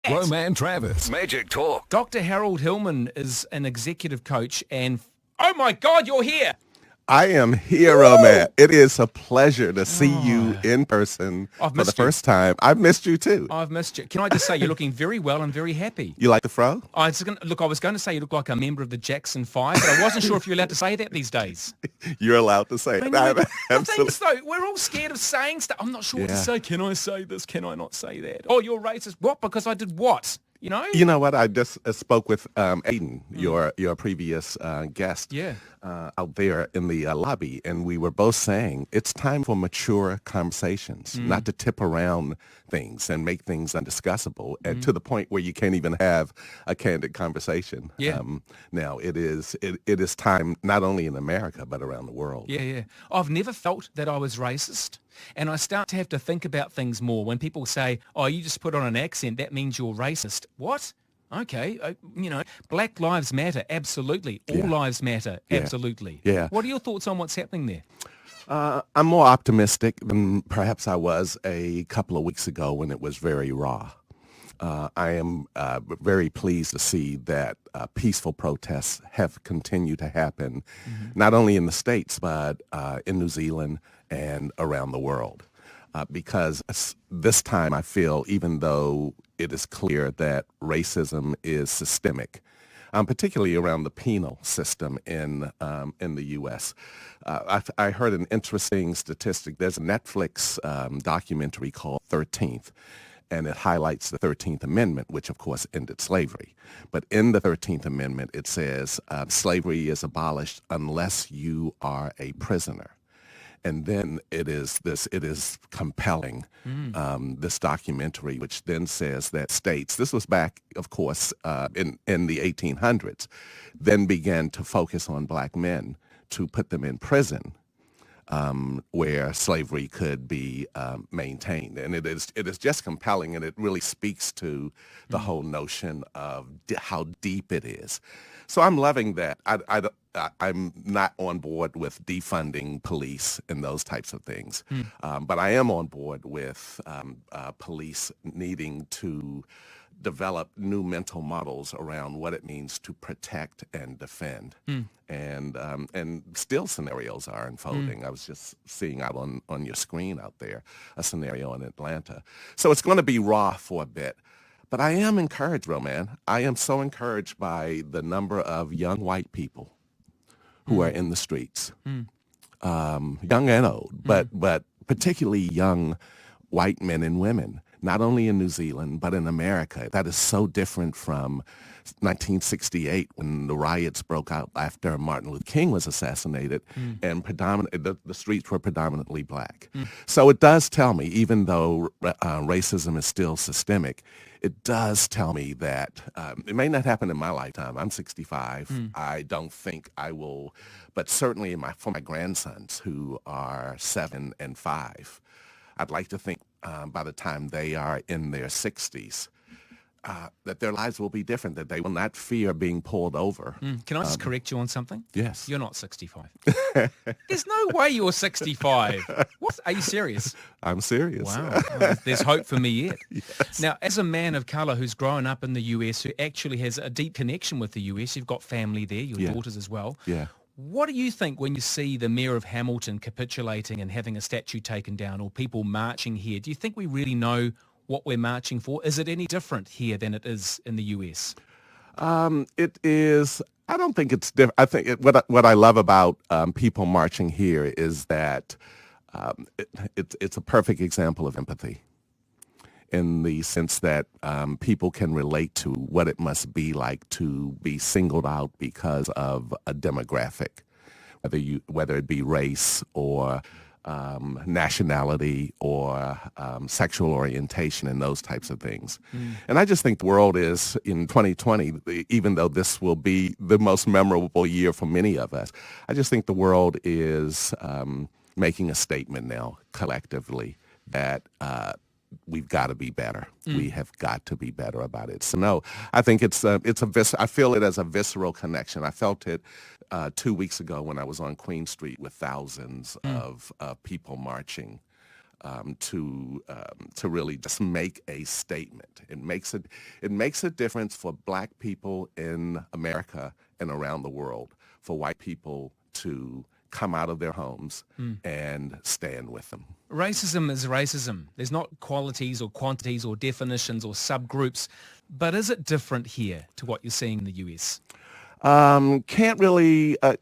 Roman Travers. Magic Talk. Dr. Harold Hillman is an executive coach and, oh my God, you're here. I am here, Roman. It is a pleasure to see you in person I've for missed the you. first time. I've missed you too. I've missed you. Can I just say you're looking very well and very happy? You like the fro? I was going to say you look like a member of the Jackson 5, but I wasn't sure if you're allowed to say that these days. You're allowed to say it. The Absolutely. things, though, we're all scared of saying stuff. I'm not sure what to say. Can I say this? Can I not say that? Oh, you're racist. What? Because I did what? You know? You know what? I just spoke with Aiden, your previous guest, out there in the lobby, and we were both saying it's time for mature conversations, not to tip around things and make things undiscussable, and to the point where you can't even have a candid conversation. Yeah. Now it is time not only in America but around the world. Yeah. I've never felt that I was racist. And I start to have to think about things more. When people say, oh, you just put on an accent, that means you're racist. What? Okay. Black lives matter. Absolutely. All lives matter. Absolutely. Yeah. What are your thoughts on what's happening there? I'm more optimistic than perhaps I was a couple of weeks ago when it was very raw. I am very pleased to see that peaceful protests have continued to happen, not only in the States, but in New Zealand and around the world. Because this time I feel, even though it is clear that racism is systemic, particularly around the penal system in the U.S. I heard an interesting statistic. There's a Netflix documentary called 13th, and it highlights the 13th Amendment, which, of course, ended slavery. But in the 13th Amendment, it says slavery is abolished unless you are a prisoner. And then it is compelling, this documentary, which then says that states, this was back, of course, in the 1800s, then began to focus on black men to put them in prison, where slavery could be maintained. And it is just compelling, and it really speaks to the whole notion of how deep it is. So I'm loving that. I'm not on board with defunding police and those types of things, but I am on board with police needing to develop new mental models around what it means to protect and defend. And still scenarios are unfolding. I was just seeing out on your screen out there a scenario in Atlanta. So it's going to be raw for a bit. But I am encouraged, Roman. I am so encouraged by the number of young white people who are in the streets, young and old, but particularly young white men and women, not only in New Zealand, but in America. That is so different from 1968 when the riots broke out after Martin Luther King was assassinated, and the streets were predominantly black. So it does tell me, even though racism is still systemic, it does tell me that it may not happen in my lifetime. I'm 65. I don't think I will, but certainly for my grandsons who are 7 and 5, I'd like to think by the time they are in their 60s, that their lives will be different, that they will not fear being pulled over. Can I just correct you on something? Yes. You're not 65. There's no way you're 65. What? Are you serious? I'm serious. Wow. Well, there's hope for me yet. Yes. Now, as a man of colour who's grown up in the US, who actually has a deep connection with the US, you've got family there, your daughters as well. Yeah. What do you think when you see the Mayor of Hamilton capitulating and having a statue taken down, or people marching here? Do you think we really know what we're marching for? Is it any different here than it is in the US? It is. I don't think it's different. I think what I love about people marching here is that it's a perfect example of empathy, in the sense that people can relate to what it must be like to be singled out because of a demographic, whether it be race or nationality or sexual orientation and those types of things. And I just think the world is, in 2020, even though this will be the most memorable year for many of us, I just think the world is making a statement now collectively that we've got to be better. We have got to be better about it. So no, I think I feel it as a visceral connection. I felt it 2 weeks ago when I was on Queen Street with thousands of people marching to really just make a statement. It makes a difference for black people in America and around the world, for white people to come out of their homes and stand with them. Racism is racism. There's not qualities or quantities or definitions or subgroups, but is it different here to what you're seeing in the US? Can't really, I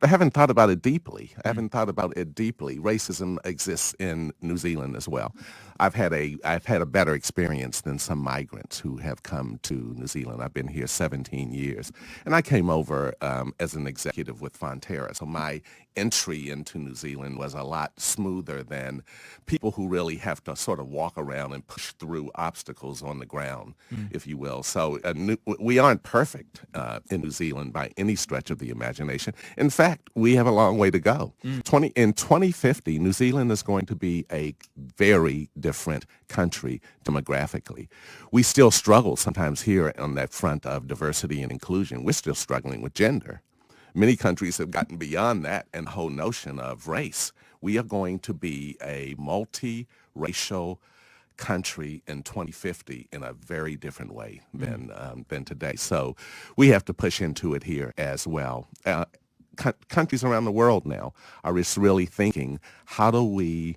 haven't thought about it deeply. Racism exists in New Zealand as well. I've had a better experience than some migrants who have come to New Zealand. I've been here 17 years, and I came over as an executive with Fonterra. So my entry into New Zealand was a lot smoother than people who really have to sort of walk around and push through obstacles on the ground, if you will. So we aren't perfect in New Zealand by any stretch of the imagination. In fact, we have a long way to go. In 2050, New Zealand is going to be a very different country demographically. We still struggle sometimes here on that front of diversity and inclusion. We're still struggling with gender. Many countries have gotten beyond that and the whole notion of race. We are going to be a multi-racial country in 2050 in a very different way than today. So we have to push into it here as well. Countries around the world now are just really thinking, how do we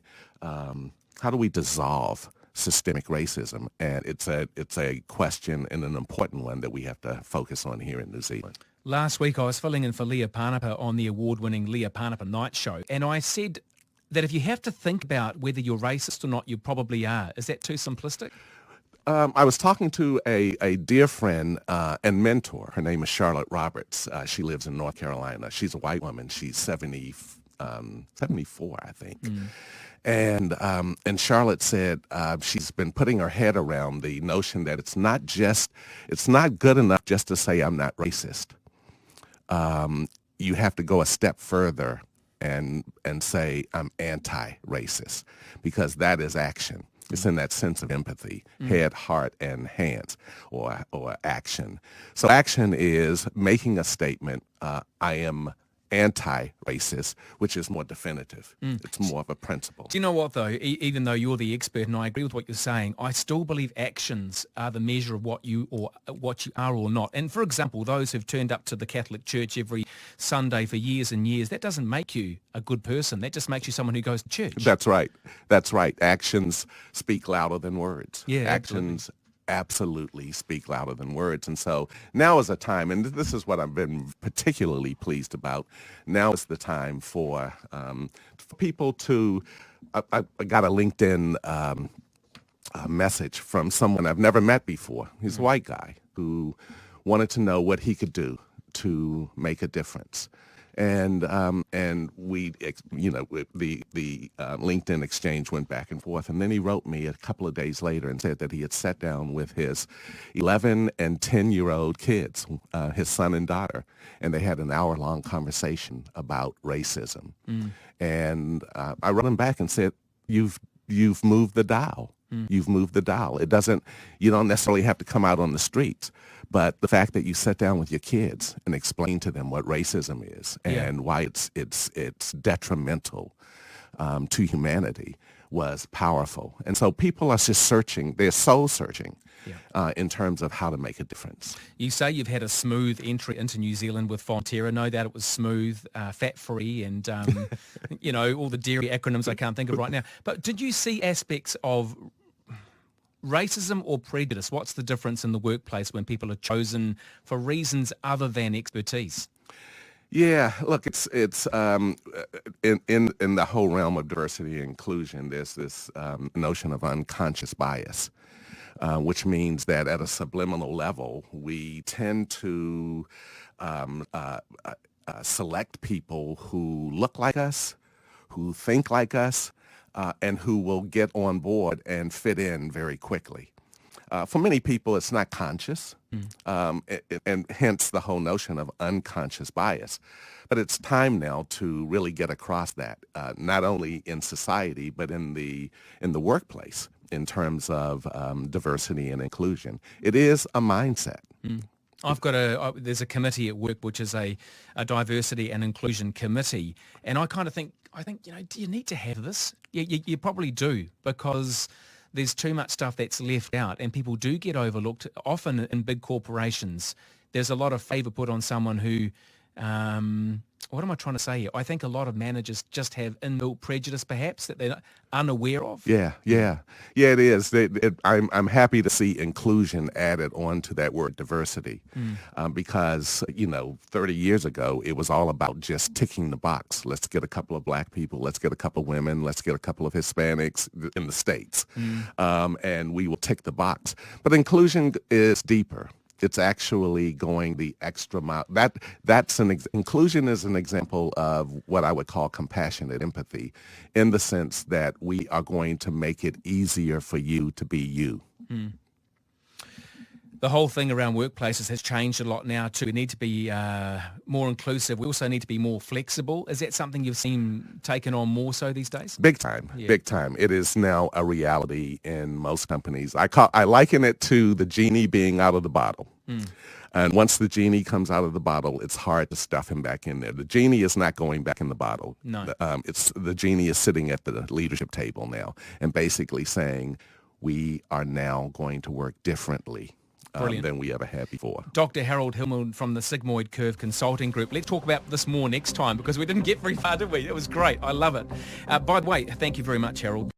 dissolve systemic racism? And it's a question and an important one that we have to focus on here in New Zealand. Last week I was filling in for Leah Parnapa on the award-winning Leah Parnapa Night Show, and I said that if you have to think about whether you're racist or not, you probably are. Is that too simplistic? I was talking to a dear friend and mentor. Her name is Charlotte Roberts. She lives in North Carolina. She's a white woman. She's 74, I think. And Charlotte said she's been putting her head around the notion that it's not good enough just to say I'm not racist. You have to go a step further and say I'm anti-racist, because that is action. It's in that sense of empathy, head, heart, and hands, or action. So action is making a statement, I am anti-racist, which is more definitive. It's more of a principle. Do you know what, though? Even though you're the expert, and I agree with what you're saying, I still believe actions are the measure of what you are or not. And for example, those who've turned up to the Catholic Church every Sunday for years and years, that doesn't make you a good person. That just makes you someone who goes to church. That's right. That's right. Actions speak louder than words. Yeah, actions absolutely speak louder than words. And so now is a time, and this is what I've been particularly pleased about, now is the time for people to, I got a LinkedIn message from someone I've never met before. He's a white guy who wanted to know what he could do to make a difference. And we, the LinkedIn exchange went back and forth. And then he wrote me a couple of days later and said that he had sat down with his 11 and 10-year-old kids, his son and daughter, and they had an hour-long conversation about racism. And I wrote him back and said, you've moved the dial. You've moved the dial. You don't necessarily have to come out on the streets, but the fact that you sat down with your kids and explained to them what racism is and why it's detrimental to humanity was powerful. And so people are just searching, they're soul searching in terms of how to make a difference. You say you've had a smooth entry into New Zealand with Fonterra. No doubt it was smooth, fat-free, and all the dairy acronyms I can't think of right now. But did you see aspects of racism or prejudice? What's the difference in the workplace when people are chosen for reasons other than expertise? Yeah, look, it's in the whole realm of diversity and inclusion, there's this notion of unconscious bias, which means that at a subliminal level, we tend to select people who look like us, who think like us, and who will get on board and fit in very quickly. For many people, it's not conscious, and hence the whole notion of unconscious bias. But it's time now to really get across that, not only in society, but in the workplace in terms of diversity and inclusion. It is a mindset. There's a committee at work which is a diversity and inclusion committee, and I think, do you need to have this? You probably do, because there's too much stuff that's left out, and people do get overlooked. Often in big corporations, there's a lot of favour put on someone who, what am I trying to say here? I think a lot of managers just have inbuilt prejudice, perhaps, that they're unaware of. Yeah, it is. I'm happy to see inclusion added onto that word diversity, because 30 years ago it was all about just ticking the box. Let's get a couple of black people. Let's get a couple of women. Let's get a couple of Hispanics in the States, and we will tick the box. But inclusion is deeper. It's actually going the extra mile. Inclusion is an example of what I would call compassionate empathy, in the sense that we are going to make it easier for you to be you. The whole thing around workplaces has changed a lot now too. We need to be more inclusive. We also need to be more flexible. Is that something you've seen taken on more so these days? Big time, big time. It is now a reality in most companies. I liken it to the genie being out of the bottle. And once the genie comes out of the bottle, it's hard to stuff him back in there. The genie is not going back in the bottle. No. The genie is sitting at the leadership table now and basically saying, we are now going to work differently than we ever had before. Dr. Harold Hillman from the Sigmoid Curve Consulting Group. Let's talk about this more next time, because we didn't get very far, did we? It was great. I love it. By the way, thank you very much, Harold.